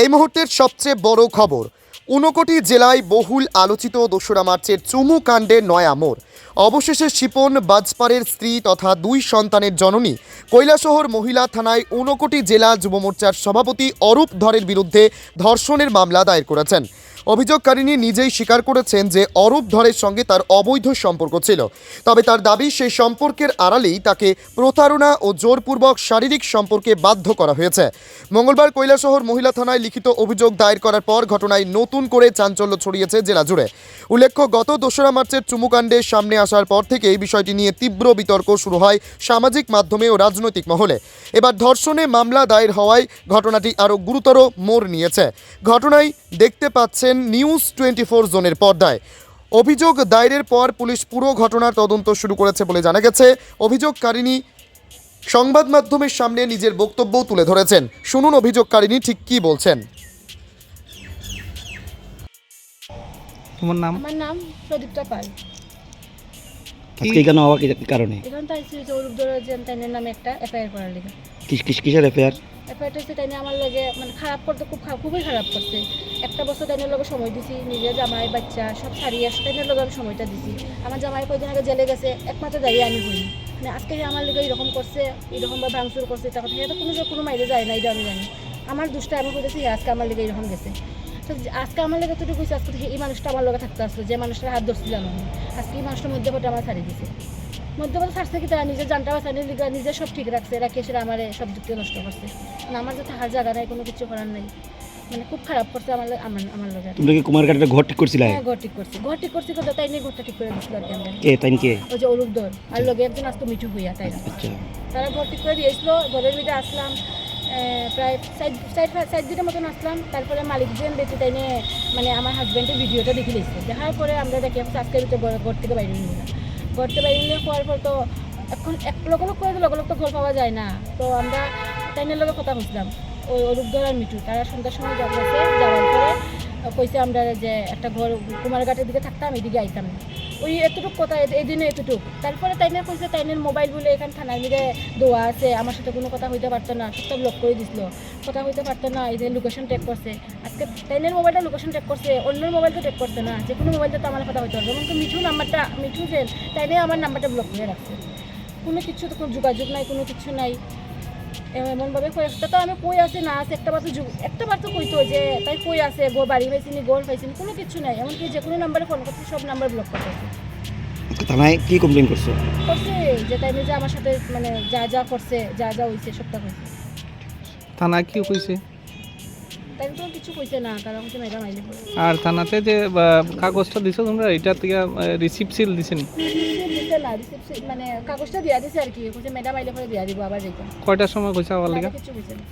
এই মুহূর্তের সবচেয়ে বড় খবর, ঊনকোটি জেলায় বহুল আলোচিত ২রা মার্চের চুমু কাণ্ডে নয়া মোড়। অবশেষে শিপন বাজপারের স্ত্রী তথা 2 সন্তানের জননী কৈলাসহর মহিলা থানায় ঊনকোটি জেলা যুব মোর্চার সভাপতি অরূপ ধরের বিরুদ্ধে ধর্ষণের মামলা দায়ের করেছেন। অভিযোগকারিনী নিজেই স্বীকার করেছেন যে অরূপ ধরের সঙ্গে তার অবৈধ সম্পর্ক ছিল, তবে তার দাবি সেই সম্পর্কের আড়ালেই তাকে প্রতারণা ও জোরপূর্বক শারীরিক সম্পর্কে বাধ্য করা হয়েছে। মঙ্গলবার কৈলাসহর মহিলা থানায় লিখিত অভিযোগ দায়ের করার পর ঘটনায় নতুন করে চাঞ্চল্য ছড়িয়েছে জেলা জুড়ে। উল্লেখ্য, গত ২রা মার্চের চুমুকাণ্ডের সামনে আসার পর থেকেই বিষয়টি নিয়ে তীব্র বিতর্ক শুরু হয় সামাজিক মাধ্যমে ও রাজনৈতিক মহলে। এবার ধর্ষণে মামলা দায়ের হওয়ায় ঘটনাটি আরও গুরুতর মোড় নিয়েছে। ঘটনায় দেখতে পাচ্ছেন নিউজ 24 জোনের পর্দায়। অভিযোগ দায়েরের পর পুলিশ পুরো ঘটনার তদন্ত শুরু করেছে বলে জানা গেছে। অভিযোগকারিনী সংবাদ মাধ্যমের সামনে নিজের বক্তব্যও তুলে ধরেছেন। শুনুন অভিযোগকারিনী ঠিক কী বলছেন। তোমার নাম? আমার নাম প্রদীপ্তা পাল। আজকে কেন হওয়া কি কারণে? এখন তাই অরূপ ধরের তাইনের নামে একটা এফআইআর করার লেগে। কিসের এফআইআর? এফআইআরটা হচ্ছে তাইনে আমার লগে মানে খারাপ করতে খুবই খারাপ করছে। একটা বছর তাইনের লগে সময় দিছি, নিজের জামাই বাচ্চা সব সারিয়ে তাইনের লগে আমি সময়টা দিছি। আমার জামাই কয়েকদিন আগে জেলে গেছে, একমাত্র দাঁড়িয়ে আমি হই মানে আজকে আমার লগে এরকম করছে, এরকমভাবে ভাঙচুর করছে, তখন থেকে তো কোনো মাইরে যায় না, এটা আমি জানি। আমার দুষ্টা আমি বলেছি আজকে আমার লেগে এরকম গেছে। তো আজকে আমার লেগে তুই কইছে আজকে এই মানুষটা আমার লগে থাকতে আসলো, যে মানুষটার হাত ধরছিলাম আমি, আজকে এই মানুষটার মধ্যে পথে আমার ছাড়িয়ে দিছে। মধ্যপথে ছাড়ছে কি তারা নিজের জানটা বাঁচানি নিজে সব ঠিক রাখছে, রাখে সেটা আমার সব যুক্তি নষ্ট করছে। আমার যে থাকার জায়গা নাই, কোনো কিছু করার নাই, মানে খুব খারাপ করছে আমার লগে। তুমি কি কুমারঘাটের ঘর ঠিক করছিলা? হ্যাঁ, ঘর ঠিক করছি কথা তাই নিয়ে ঘরটা ঠিক করে দিছিল আর কি। আমরা কে তাই কে? ওই যে অরূপ ধর আর লগে একজন আসতো মিঠু হইয়া, তাই না? আচ্ছা, তারা ঘর ঠিক করে দিয়েছিল। ঘরের ভিতরে আসলাম, প্রায় 4 দিনের মতন আসলাম। তারপরে মালিক যেন বেঁচে তাই নিয়ে মানে আমার হাজব্যান্ডের ভিডিওটা দেখে দিয়েছে। দেখার পরে আমরা দেখি আজকের ভিতরে ঘর থেকে বাইরে নিয়ে না, ঘর থেকে বাইরে নিয়ে হওয়ার পর তো এখন লোক করে লোক তো ঘর পাওয়া যায় না। তো আমরা তাইনের লগে কথা বলছিলাম, ওই অরূপ ধর আর মিঠু তারা সন্ধ্যার সময় যাওয়ার পরে কইছে আমরা যে একটা ঘর কুমারঘাটের দিকে থাকতাম, এদিকে আইতাম না। ওই এতটুকু কথা, এই দিনে এতটুকু। তারপরে তাইনে কইছে তাইনের মোবাইল বলে এখানে থানার মিলে দোয়া আছে, আমার সাথে কোনো কথা হইতে পারতো না, সব ব্লক করে দিছিল, কথা হইতে পারতো না। এই যে লোকেশন ট্র্যাক করছে, আজকে তাইনের মোবাইলটা লোকেশন ট্র্যাক করছে, অন্যের মোবাইল তো ট্র্যাক করছে না, যে কোনো মোবাইলটা তো আমার কথা হইতে পারবে। এমনকি মিঠু যে তাইনে আমার নাম্বারটা ব্লক করে রাখছে, কোনো কিছু তো কোনো যোগাযোগ নাই, কোনো কিছু নাই। এমনভাবে কয়েকটা তো আমি কই আছে না আছে, একটা বার তো কইতো যে তাই কই আছে, বাড়ি পাইছিনি, গোল পাইছিনি, কোনো কিছু নাই। এমনকি যে কোনো নাম্বারে ফোন করছে সব নাম্বার ব্লক করতেছে। থানায় কি কমপ্লেন করছো? যে তাই যে আমার সাথে মানে যা করছে, যা হয়েছে সবটা করছে। থানায় কি কইছে? তাই তো কিছু কইছে না, কারণ হচ্ছে ম্যাডাম আইলে আর থানাতে যে কাগজটা দিছো তোমরা, এটা থেকে রিসিপ্ট সিল দিছেন? দিছে না, রিসিপ্ট মানে কাগজটা দিয়া দিছে আর কি, কইছে ম্যাডাম আইলে পরে দিয়া দিব আবার যাইতাম। কয়টার সময় কইছে আবার লাগা? কিছু কইছে না।